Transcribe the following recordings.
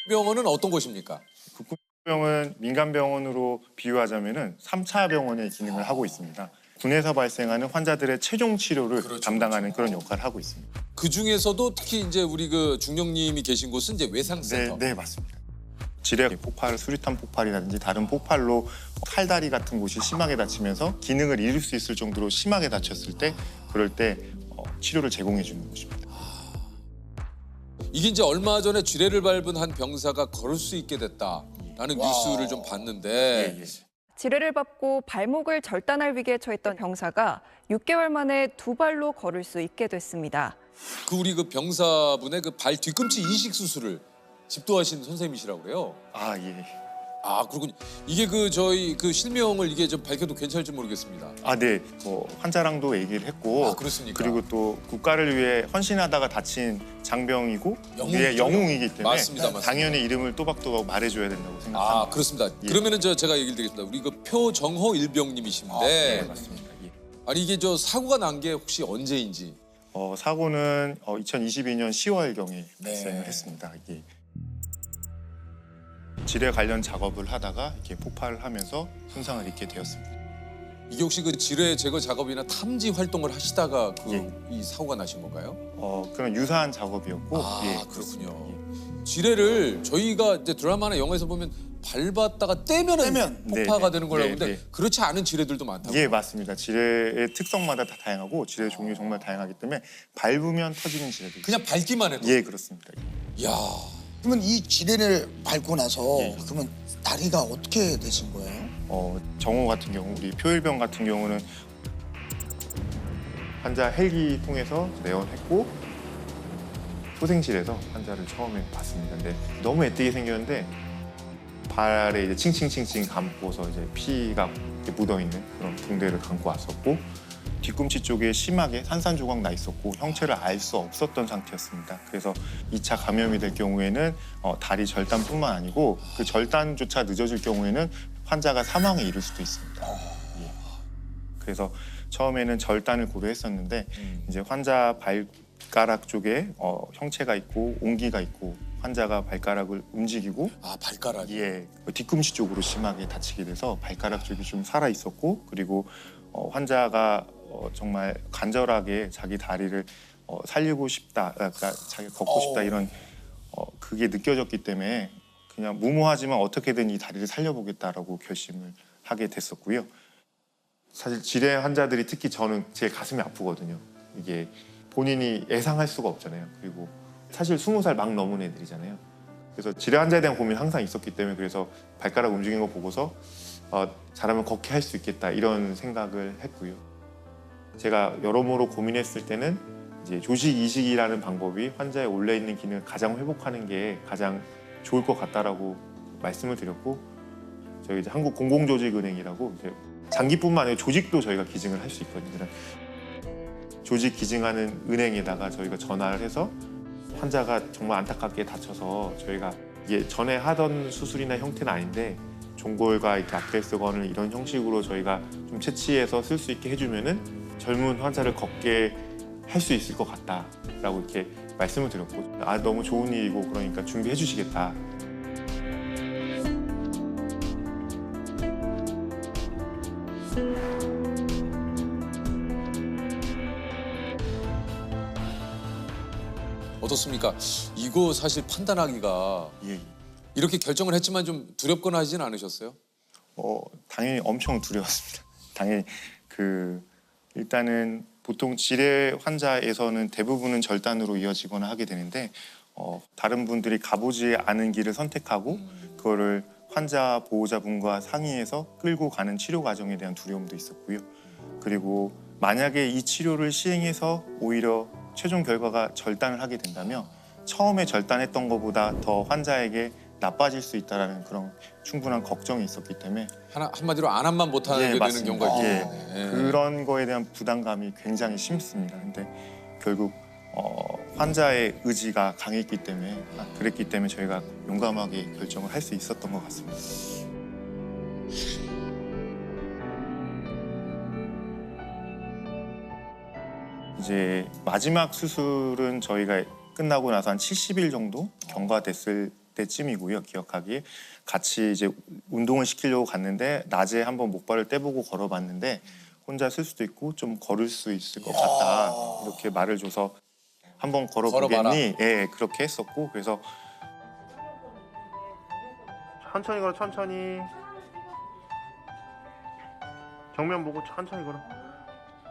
병원은 어떤 곳입니까? 국군병은 민간병원으로 비유하자면은 3차 병원의 기능을 하고 있습니다. 군에서 발생하는 환자들의 최종 치료를 그렇죠, 담당하는 그런 역할을 하고 있습니다. 그 중에서도 특히 이제 우리 그 중령님이 계신 곳은 이제 외상센터. 네, 맞습니다. 지뢰 폭발, 수류탄 폭발이라든지 다른 폭발로 팔다리 같은 곳이 심하게 다치면서 기능을 잃을 수 있을 정도로 심하게 다쳤을 때 그럴 때 치료를 제공해 주는 곳입니다. 이게 이제 얼마 전에 쥐레를 밟은 한 병사가 걸을 수 있게 됐다라는 뉴스를 좀 봤는데 예. 지뢰를 밟고 발목을 절단할 위기에 처했던 병사가 6개월 만에 두 발로 걸을 수 있게 됐습니다. 그 우리 그 병사분의 그 발 뒤꿈치 이식 수술을 집도하신 선생님이시라고 그래요. 아, 예. 아, 그렇군요. 이게 그 저희 그 실명을 이게 좀 밝혀도 괜찮을지 모르겠습니다. 아, 네. 환자랑도 얘기를 했고 아, 그렇습니까? 그리고 또 국가를 위해 헌신하다가 다친 장병이고 위에 영웅이기 때문에 맞습니다. 당연히 이름을 또박또박 말해줘야 된다고 생각합니다. 아, 그렇습니다. 예. 그러면은 제가 얘기를 드리겠습니다. 우리 그 표정호 일병님이신데 네, 맞습니다. 예. 아니 이게 저 사고가 난 게 혹시 언제인지? 사고는 2022년 10월경에 네. 발생을 했습니다. 이게 지뢰 관련 작업을 하다가 이렇게 폭발을 하면서 손상을 입게 되었습니다. 이게 혹시 그 지뢰 제거 작업이나 탐지 활동을 하시다가 예. 이 사고가 나신 건가요? 그런 유사한 작업이었고 아, 예, 그렇군요. 예. 지뢰를 저희가 이제 드라마나 영화에서 보면 밟았다가 떼면은 폭파가 네, 되는 걸로 네, 알고 있는데 네. 그렇지 않은 지뢰들도 많다고. 예, 맞습니다. 지뢰의 특성마다 다 다양하고 지뢰 종류 정말 다양하기 때문에 밟으면 터지는 지뢰도 그냥 밟기만 해도. 예, 그렇습니다. 야, 그러면 이 지뢰를 밟고 나서 예. 그러면 다리가 어떻게 되신 거예요? 정호 같은 경우, 우리 표일병 같은 경우는 환자 헬기 통해서 내원했고 소생실에서 환자를 처음에 봤습니다. 근데 너무 애뜨게 생겼는데 발에 이제 칭칭칭칭 감고서 이제 피가 이렇게 묻어 있는 그런 붕대를 감고 왔었고 뒤꿈치 쪽에 심하게 산산조각 나 있었고 형체를 알 수 없었던 상태였습니다. 그래서 2차 감염이 될 경우에는 다리 절단뿐만 아니고 그 절단조차 늦어질 경우에는 환자가 사망에 이를 수도 있습니다. 예. 그래서 처음에는 절단을 고려했었는데 이제 환자 발가락 쪽에 형체가 있고 옹기가 있고 환자가 발가락을 움직이고 아 발가락이. 예, 뒤꿈치 쪽으로 심하게 다치게 돼서 발가락 쪽이 좀 살아 있었고 그리고 환자가 정말 간절하게 자기 다리를 살리고 싶다, 그러니까 자기가 걷고 싶다 이런 그게 느껴졌기 때문에 그냥 무모하지만 어떻게든 이 다리를 살려보겠다라고 결심을 하게 됐었고요. 사실 지뢰 환자들이 특히 저는 제 가슴이 아프거든요. 이게 본인이 예상할 수가 없잖아요. 그리고 사실 20살 막 넘은 애들이잖아요. 그래서 지뢰 환자에 대한 고민이 항상 있었기 때문에 그래서 발가락 움직이는 거 보고서 잘하면 걷게 할 수 있겠다 이런 생각을 했고요. 제가 여러모로 고민했을 때는 이제 조직 이식이라는 방법이 환자의 올려 있는 기능을 가장 회복하는 게 가장 좋을 것 같다라고 말씀을 드렸고 저희 이제 한국공공조직은행이라고 이제 장기뿐만 아니라 조직도 저희가 기증을 할 수 있거든요. 조직 기증하는 은행에다가 저희가 전화를 해서 환자가 정말 안타깝게 다쳐서 저희가 이게 전에 하던 수술이나 형태는 아닌데 종골과 이렇게 아킬레스건을 이런 형식으로 저희가 좀 채취해서 쓸 수 있게 해주면은 젊은 환자를 걷게 할 수 있을 것 같다라고 이렇게 말씀을 드렸고 너무 좋은 일이고 그러니까 준비해 주시겠다. 어떻습니까? 이거 사실 판단하기가 예. 이렇게 결정을 했지만 좀 두렵거나 하진 않으셨어요? 당연히 엄청 두려웠습니다. 당연히 일단은 보통 지뢰 환자에서는 대부분은 절단으로 이어지거나 하게 되는데 다른 분들이 가보지 않은 길을 선택하고 그거를 환자 보호자분과 상의해서 끌고 가는 치료 과정에 대한 두려움도 있었고요. 그리고 만약에 이 치료를 시행해서 오히려 최종 결과가 절단을 하게 된다면 처음에 절단했던 것보다 더 환자에게 나빠질 수 있다는 그런 충분한 걱정이 있었기 때문에 한마디로 안함만 못하게 되는 맞습니다. 경우가 있기 예. 때문에. 예. 그런 거에 대한 부담감이 굉장히 심했습니다. 근데 결국 환자의 의지가 강했기 때문에 그랬기 때문에 저희가 용감하게 결정을 할 수 있었던 것 같습니다. 이제 마지막 수술은 저희가 끝나고 나서 한 70일 정도 경과됐을 그때쯤이고요. 기억하기에 같이 이제 운동을 시키려고 갔는데 낮에 한번 목발을 떼보고 걸어봤는데 혼자 쓸 수도 있고 좀 걸을 수 있을 것 같다 이렇게 말을 줘서 한번 걸어보겠니? 예, 그렇게 했었고 그래서 천천히 걸어 천천히 정면 보고 천천히 걸어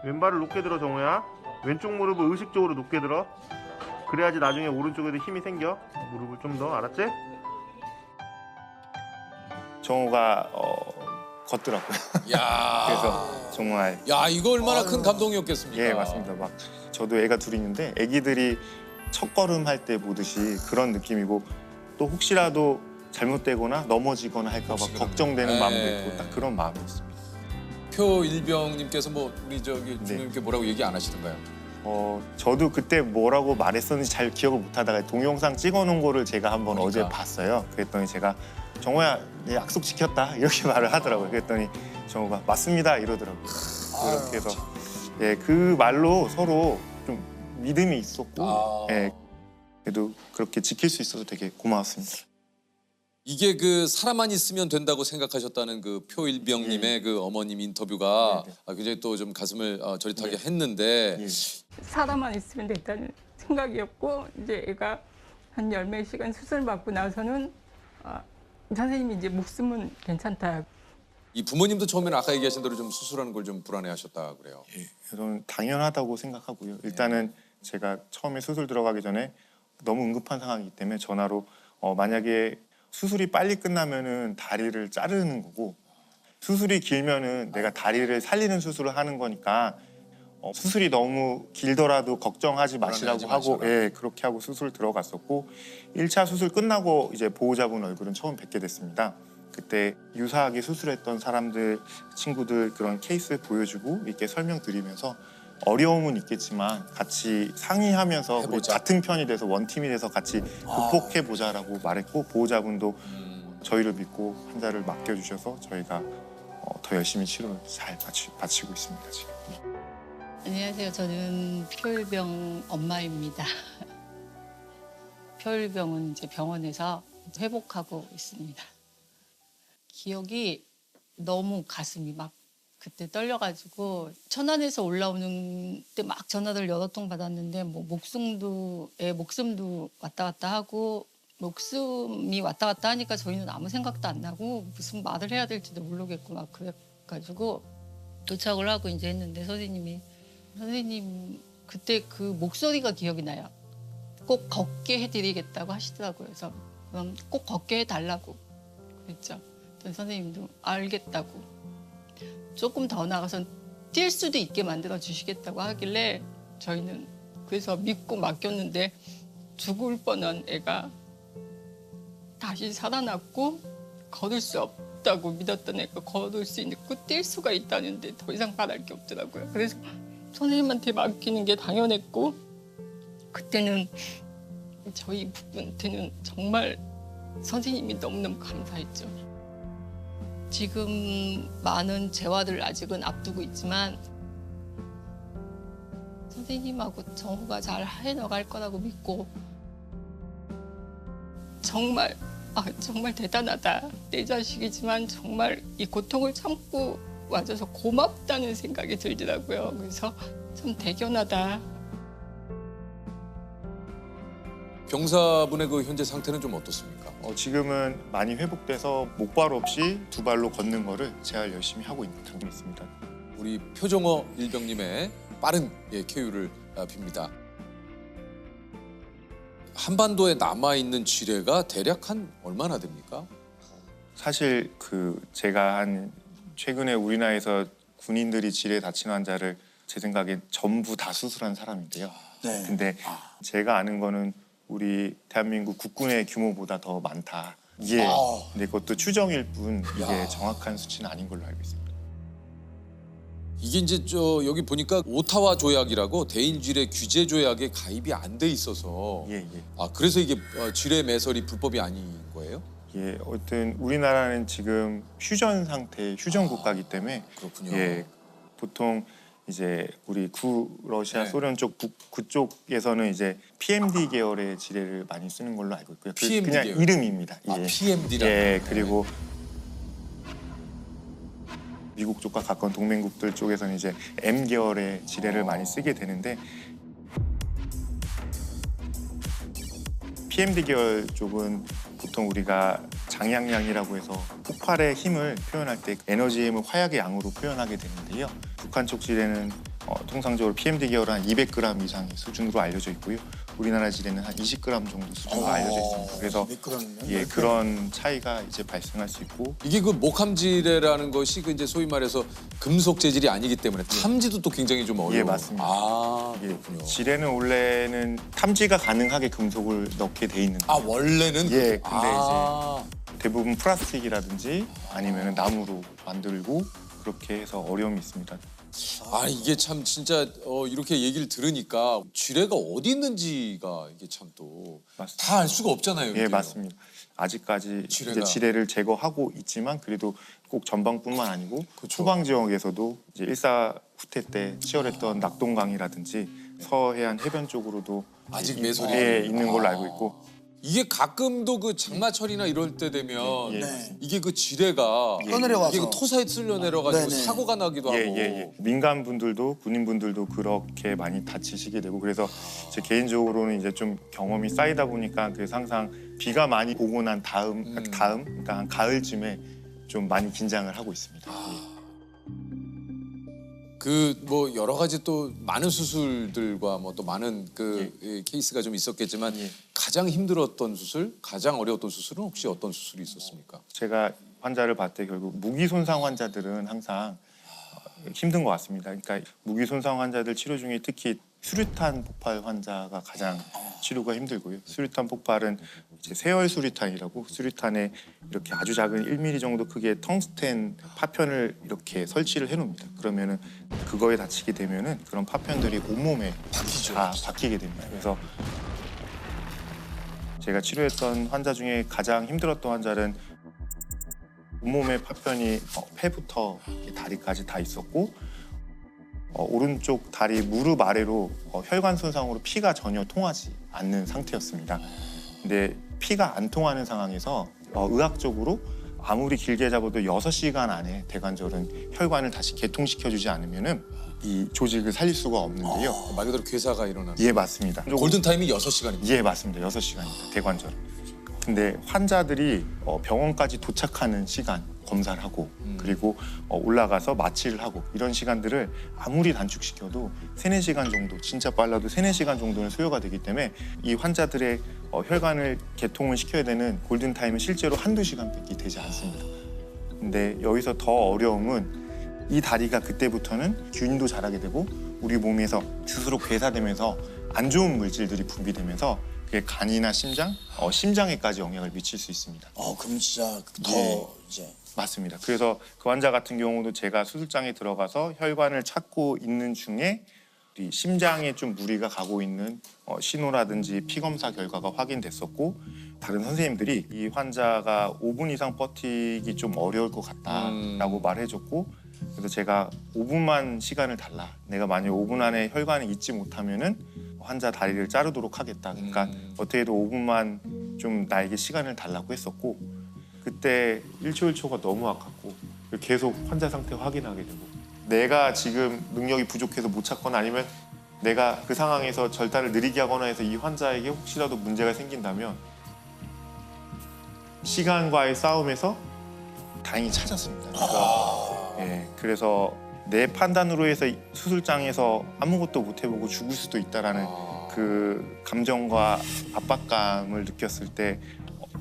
왼발을 높게 들어 정우야 왼쪽 무릎을 의식적으로 높게 들어 그래야지 나중에 오른쪽에도 힘이 생겨 무릎을 좀 더 알았지? 정우가 걷더라고요. 야. 그래서 정말 야, 이거 얼마나 큰 아유. 감동이었겠습니까? 예 맞습니다. 막 저도 애가 둘 있는데 애기들이 첫 걸음 할 때 보듯이 그런 느낌이고 또 혹시라도 잘못되거나 넘어지거나 할까봐 혹시 걱정되는 그러면. 마음도 예. 있고 딱 그런 마음이었습니다. 표일병님께서 뭐 우리 저기 네. 주님께 뭐라고 얘기 안 하시던가요? 저도 그때 뭐라고 말했었는지 잘 기억을 못하다가 동영상 찍어놓은 거를 제가 한번 그러니까. 어제 봤어요. 그랬더니 제가 정우야 내 약속 지켰다 이렇게 말을 하더라고요. 그랬더니 정우가 맞습니다 이러더라고요. 그렇게 해서 예, 그 말로 서로 좀 믿음이 있었고 아. 예, 그래도 그렇게 지킬 수 있어서 되게 고마웠습니다. 이게 그 사람만 있으면 된다고 생각하셨다는 그 표일병님의 그 어머님 인터뷰가 네, 네. 굉장히 또 좀 가슴을 저릿하게 네. 했는데 예. 사람만 있으면 됐다는 생각이었고 이제 애가 한 열 몇 시간 수술 받고 나서는 선생님이 이제 목숨은 괜찮다. 이 부모님도 처음에는 아까 얘기하신 대로 좀 수술하는 걸 좀 불안해하셨다 그래요. 예, 저는 당연하다고 생각하고요. 일단은 제가 처음에 수술 들어가기 전에 너무 응급한 상황이기 때문에 전화로 만약에 수술이 빨리 끝나면은 다리를 자르는 거고 수술이 길면은 내가 다리를 살리는 수술을 하는 거니까 수술이 너무 길더라도 걱정하지 마시라고 불안해하지 하고 마셔라. 예, 그렇게 하고 수술 들어갔었고 1차 수술 끝나고 이제 보호자분 얼굴은 처음 뵙게 됐습니다. 그때 유사하게 수술했던 사람들 친구들 그런 케이스 보여주고 이렇게 설명드리면서 어려움은 있겠지만 같이 상의하면서 우리 해보자. 같은 편이 돼서 원팀이 돼서 같이 극복해 보자라고 말했고 보호자분도 저희를 믿고 환자를 맡겨주셔서 저희가 더 열심히 치료를 잘 마치고 있습니다 지금. 안녕하세요. 저는 표일병 엄마입니다. 표일병은 이제 병원에서 회복하고 있습니다. 기억이 너무 가슴이 막 그때 떨려가지고 천안에서 올라오는 때 막 전화를 여러 통 받았는데 뭐 애 목숨도 왔다 갔다 하고 목숨이 왔다 갔다 하니까 저희는 아무 생각도 안 나고 무슨 말을 해야 될지도 모르겠고 막 그래가지고 도착을 하고 이제 했는데 선생님 그때 그 목소리가 기억이 나요. 꼭 걷게 해드리겠다고 하시더라고요. 그래서 그럼 꼭 걷게 해달라고 그랬죠. 선생님도 알겠다고 조금 더 나가서 뛸 수도 있게 만들어 주시겠다고 하길래 저희는 그래서 믿고 맡겼는데 죽을 뻔한 애가 다시 살아났고 걸을 수 없다고 믿었던 애가 걸을 수 있고 뛸 수가 있다는데 더 이상 바랄 게 없더라고요. 그래서 선생님한테 맡기는 게 당연했고 그때는 저희 부부한테는 정말 선생님이 너무너무 감사했죠. 지금 많은 재활을 아직은 앞두고 있지만 선생님하고 정우가 잘 해나갈 거라고 믿고 정말 정말 대단하다. 내 자식이지만 정말 이 고통을 참고 와줘서 고맙다는 생각이 들더라고요. 그래서 참 대견하다. 병사분의 그 현재 상태는 좀 어떻습니까? 지금은 많이 회복돼서 목발 없이 두 발로 걷는 거를 제가 열심히 하고 있는 단계에 있습니다. 우리 표정어 일병님의 빠른 쾌유를 빕니다. 한반도에 남아 있는 지뢰가 대략 한 얼마나 됩니까? 사실 제가 최근에 우리나라에서 군인들이 지뢰 다친 환자를 제 생각엔 전부 다 수술한 사람인데요. 네. 근데 제가 아는 거는 우리 대한민국 국군의 규모보다 더 많다. 이게 근데 그것도 추정일 뿐 이게 정확한 수치는 아닌 걸로 알고 있습니다. 이게 이제 여기 보니까 오타와 조약이라고 대인 지뢰 규제 조약에 가입이 안 돼 있어서 예. 그래서 이게 지뢰 매설이 불법이 아닌 거예요? 예, 어쨌든 우리나라는 지금 휴전 상태, 휴전 국가이기 때문에 그렇군요. 예, 보통 이제 우리 구러시아 네. 소련 쪽 그쪽에서는 이제 PMD 계열의 지뢰를 많이 쓰는 걸로 알고 있고요. PMD 그냥 계열. 이름입니다. 아, 예. PMD라. 예, 그리고 미국 쪽과 가까운 동맹국들 쪽에서는 이제 M 계열의 지뢰를 많이 쓰게 되는데 PMD 계열 쪽은 보통 우리가 장양량이라고 해서 폭발의 힘을 표현할 때 에너지의 힘을 화약의 양으로 표현하게 되는데요. 북한 쪽 지뢰는 통상적으로 PMD 계열은 한 200g 이상의 수준으로 알려져 있고요. 우리나라 지뢰는 한 20g 정도 수준으로 알려져 있습니다. 그래서 200g 이면 예, 그런 차이가 이제 발생할 수 있고 이게 그 목함지뢰라는 것이 그 이제 소위 말해서 금속 재질이 아니기 때문에 탐지도 또 굉장히 좀 어려워. 예, 맞습니다. 아, 예, 그렇군요. 지뢰는 원래는 탐지가 가능하게 금속을 넣게 돼 있는데 아, 원래는 예, 근데 아, 대부분 플라스틱이라든지 아니면 나무로 만들고 그렇게 해서 어려움이 있습니다. 아, 이게 참 진짜 이렇게 얘기를 들으니까 지뢰가 어디 있는지가 이게 참 또 맞습니다. 다 알 수가 없잖아요. 예, 이게. 맞습니다. 아직까지 지뢰가. 이제 지뢰를 제거하고 있지만 그래도 꼭 전방뿐만 아니고 그쵸. 후방 지역에서도 이제 일사 후퇴 때 치열했던 낙동강이라든지 서해안 해변 쪽으로도 아직 매설이 예, 있는 걸로 알고 있고 이게 가끔도 그 장마철이나 이럴 때 되면 예, 네. 이게 그 지뢰가 하늘에 와서 이게 그 토사에 쓸려 내려가지고 네네. 사고가 나기도 예, 하고. 예, 예. 민간 분들도 군인 분들도 그렇게 많이 다치시게 되고 그래서 제 개인적으로는 이제 좀 경험이 쌓이다 보니까 그래서 항상 비가 많이 오고 난 그러니까 한 가을쯤에 좀 많이 긴장을 하고 있습니다. 그 뭐 여러 가지 또 많은 수술들과 뭐 또 많은 그 케이스가 좀 있었겠지만 예. 가장 힘들었던 수술, 가장 어려웠던 수술은 혹시 어떤 수술이 있었습니까? 제가 환자를 봤을 때 결국 무기 손상 환자들은 항상 힘든 것 같습니다. 그러니까 무기 손상 환자들 치료 중에 특히 수류탄 폭발 환자가 가장 치료가 힘들고요. 수류탄 폭발은 이제 세월 수류탄이라고 수류탄에 이렇게 아주 작은 1mm 정도 크기의 텅스텐 파편을 이렇게 설치를 해놓습니다. 그러면은 그거에 다치게 되면은 그런 파편들이 온몸에 다 박히게 됩니다. 그래서 제가 치료했던 환자 중에 가장 힘들었던 환자는 온몸에 파편이 폐부터 다리까지 다 있었고 오른쪽 다리 무릎 아래로 혈관 손상으로 피가 전혀 통하지 않는 상태였습니다. 근데 피가 안 통하는 상황에서 의학적으로 아무리 길게 잡아도 6시간 안에 대관절은 혈관을 다시 개통시켜주지 않으면은 이 조직을 살릴 수가 없는데요. 말 그대로 괴사가 일어나는. 예, 맞습니다. 골든 타임이 6시간입니다. 예, 맞습니다. 6시간입니다. 대관절. 근데 환자들이 병원까지 도착하는 시간 검사를 하고 그리고 올라가서 마취를 하고 이런 시간들을 아무리 단축시켜도 3-4시간 정도 진짜 빨라도 3-4시간 정도는 소요가 되기 때문에 이 환자들의 혈관을 개통을 시켜야 되는 골든타임은 실제로 1-2시간밖에 되지 않습니다. 근데 여기서 더 어려움은 이 다리가 그때부터는 균도 자라게 되고 우리 몸에서 스스로 괴사되면서 안 좋은 물질들이 분비되면서 그게 간이나 심장, 심장에까지 영향을 미칠 수 있습니다. 그럼 진짜 더 예. 이제 맞습니다. 그래서 그 환자 같은 경우도 제가 수술장에 들어가서 혈관을 찾고 있는 중에 우리 심장에 좀 무리가 가고 있는 신호라든지 피 검사 결과가 확인됐었고 다른 선생님들이 이 환자가 5분 이상 버티기 좀 어려울 것 같다라고 말해줬고 그래서 제가 5분만 시간을 달라. 내가 만약 5분 안에 혈관을 잊지 못하면은 환자 다리를 자르도록 하겠다. 그러니까 어떻게든 5분만 좀 나에게 시간을 달라고 했었고 그때 1초 1초가 너무 아깝고 계속 환자 상태 확인하게 되고 내가 지금 능력이 부족해서 못 찾거나 아니면 내가 그 상황에서 절단을 느리게 하거나 해서 이 환자에게 혹시라도 문제가 생긴다면 시간과의 싸움에서 다행히 찾았습니다. 그래서 내 판단으로 해서 수술장에서 아무것도 못 해보고 죽을 수도 있다라는 그 감정과 압박감을 느꼈을 때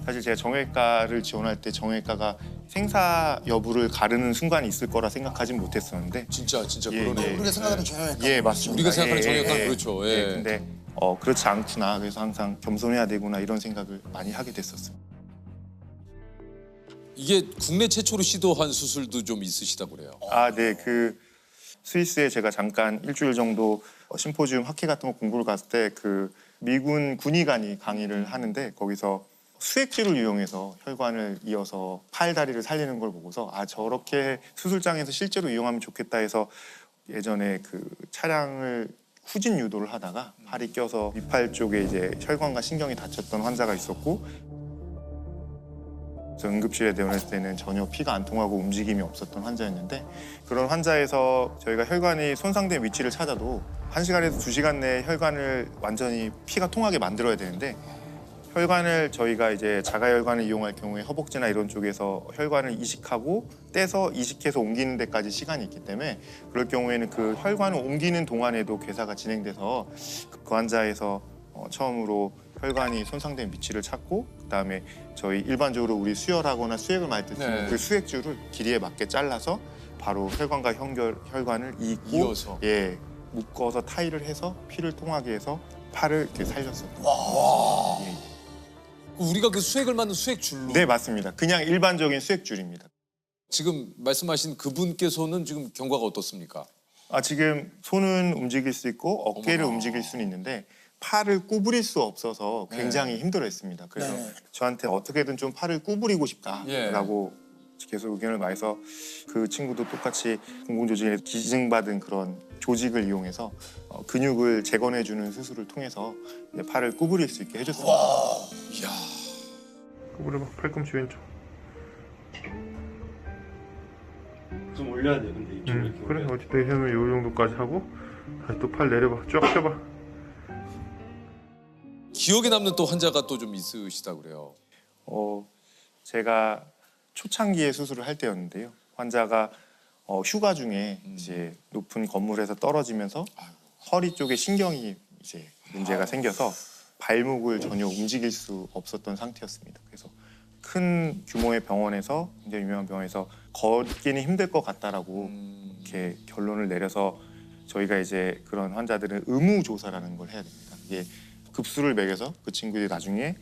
사실 제가 정형외과를 지원할 때 정형외과가 생사 여부를 가르는 순간이 있을 거라 생각하진 못했었는데 진짜 예, 그러네요. 우리가 생각하는 정형외과 예, 맞습니다. 우리가 생각하는 예, 정형외과는 예, 예. 그렇죠. 예. 근데 그렇지 않구나. 그래서 항상 겸손해야 되구나 이런 생각을 많이 하게 됐었어요. 이게 국내 최초로 시도한 수술도 좀 있으시다고 그래요. 네. 그 스위스에 제가 잠깐 일주일 정도 심포지움 학회 같은 거 공부를 갔을 때 그 미군 군의관이 강의를 하는데 거기서 수액질을 이용해서 혈관을 이어서 팔 다리를 살리는 걸 보고서 저렇게 수술장에서 실제로 이용하면 좋겠다 해서 예전에 그 차량을 후진 유도를 하다가 팔이 껴서 위팔 쪽에 이제 혈관과 신경이 다쳤던 환자가 있었고, 그래서 응급실에 내원했을 때는 전혀 피가 안 통하고 움직임이 없었던 환자였는데, 그런 환자에서 저희가 혈관이 손상된 위치를 찾아도 1시간에서 2시간 내에 혈관을 완전히 피가 통하게 만들어야 되는데, 혈관을 저희가 이제 자가혈관을 이용할 경우에 허벅지나 이런 쪽에서 혈관을 이식하고 떼서 이식해서 옮기는 데까지 시간이 있기 때문에, 그럴 경우에는 그 혈관을 옮기는 동안에도 괴사가 진행돼서 그 환자에서 처음으로 혈관이 손상된 위치를 찾고, 그다음에 저희 일반적으로 우리 수혈하거나 수액을 맞을 때 쓰는 네. 그 수액줄을 길이에 맞게 잘라서 바로 혈관과 혈관을 잇고 이어서. 예, 묶어서 타이를 해서 피를 통하게 해서 팔을 이렇게 살렸어요. 예. 우리가 그 수액을 맞는 수액 줄로. 네, 맞습니다. 그냥 일반적인 수액줄입니다. 지금 말씀하신 그분께서는 지금 경과가 어떻습니까? 지금 손은 움직일 수 있고 어깨를 어머나. 움직일 수는 있는데 팔을 구부릴 수 없어서 굉장히 힘들어했습니다. 그래서 네. 저한테 어떻게든 좀 팔을 구부리고 싶다라고 계속 의견을 말해서, 그 친구도 똑같이 공공조직에 기증받은 그런 조직을 이용해서 근육을 재건해주는 수술을 통해서 이제 팔을 구부릴 수 있게 해줬습니다. 이야. 구부려봐. 팔꿈치 왼쪽. 좀 올려야 돼. 근데 이쪽으로 이렇게 그래. 올려야 돼. 어쨌든 하면 요 정도까지 하고 다시 또 팔 내려봐. 쭉 펴봐. 기억에 남는 또 환자가 또 좀 있으시다 그래요. 제가 초창기에 수술을 할 때였는데요. 환자가 휴가 중에 이제 높은 건물에서 떨어지면서 허리 쪽에 신경이 이제 문제가 생겨서 발목을 전혀 움직일 수 없었던 상태였습니다. 그래서 큰 규모의 병원에서, 굉장히 유명한 병원에서 걷기는 힘들 것 같다라고 이렇게 결론을 내려서, 저희가 이제 그런 환자들은 의무 조사라는 걸 해야 됩니다. 이게 급수를 매겨서 그 친구들이 나중에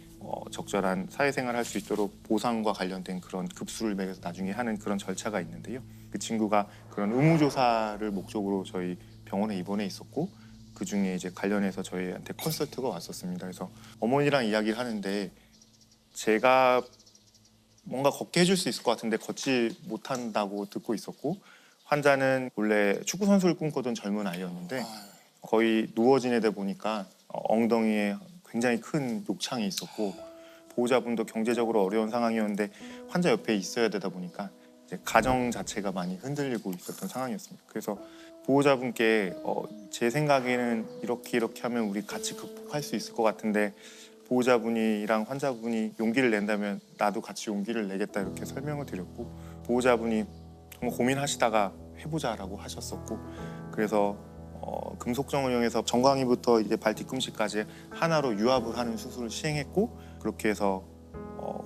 적절한 사회생활을 할 수 있도록 보상과 관련된 그런 급수를 매겨서 나중에 하는 그런 절차가 있는데요. 그 친구가 그런 의무조사를 목적으로 저희 병원에 입원해 있었고, 그 중에 이제 관련해서 저희한테 컨설트가 왔었습니다. 그래서 어머니랑 이야기를 하는데, 제가 뭔가 걷게 해줄 수 있을 것 같은데 걷지 못한다고 듣고 있었고, 환자는 원래 축구 선수를 꿈꾸던 젊은 아이였는데 거의 누워 지내다 보니까 엉덩이에 굉장히 큰 욕창이 있었고, 보호자분도 경제적으로 어려운 상황이었는데 환자 옆에 있어야 되다 보니까 이제 가정 자체가 많이 흔들리고 있었던 상황이었습니다. 그래서 보호자분께 제 생각에는 이렇게 하면 우리 같이 극복할 수 있을 것 같은데, 보호자분이랑 환자분이 용기를 낸다면 나도 같이 용기를 내겠다, 이렇게 설명을 드렸고, 보호자분이 정말 고민하시다가 해보자라고 하셨었고, 그래서 금속정을 이용해서 정강이부터 이제 발 뒤꿈치까지 하나로 유압을 하는 수술을 시행했고, 그렇게 해서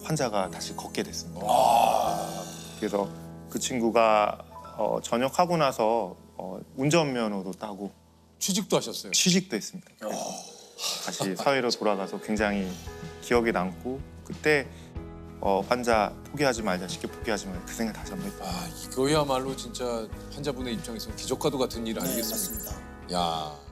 환자가 다시 걷게 됐습니다. 그래서 그 친구가 전역하고 나서 운전면허도 따고 취직도 하셨어요. 취직도 했습니다. 그래서 다시 사회로 돌아가서 굉장히 기억에 남고, 그때 환자 포기하지 말자, 쉽게 포기하지 말자, 그 생각 다시 한번 했다. 이거야말로 진짜 환자분의 입장에서는 기적과도 같은 일 네, 아니겠습니까? 맞습니다. 야.